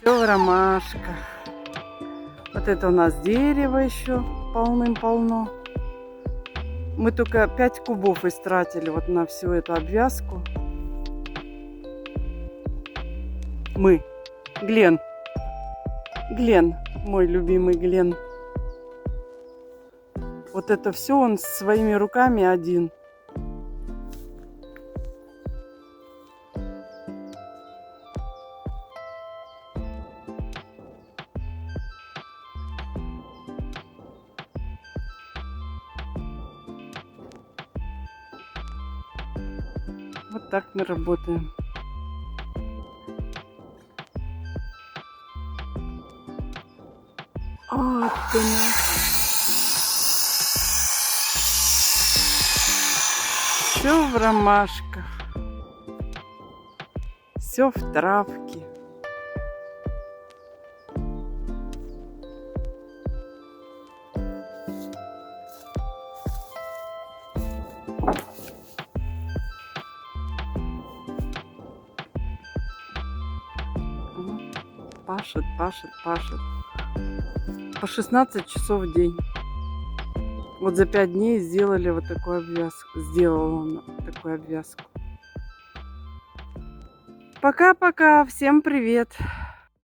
Все в ромашках. Вот это у нас дерево еще полным-полно. Мы только 5 кубов истратили вот на всю эту обвязку. Мы. Глен. Глен. Мой любимый Глен. Вот это все он своими руками один. Вот так мы работаем. Вот у нас. Все в ромашках. Все в травке. Пашет, пашет, пашет. По 16 часов в день. Вот за 5 дней сделали вот такую обвязку. Сделал он такую обвязку. Пока-пока. Всем привет.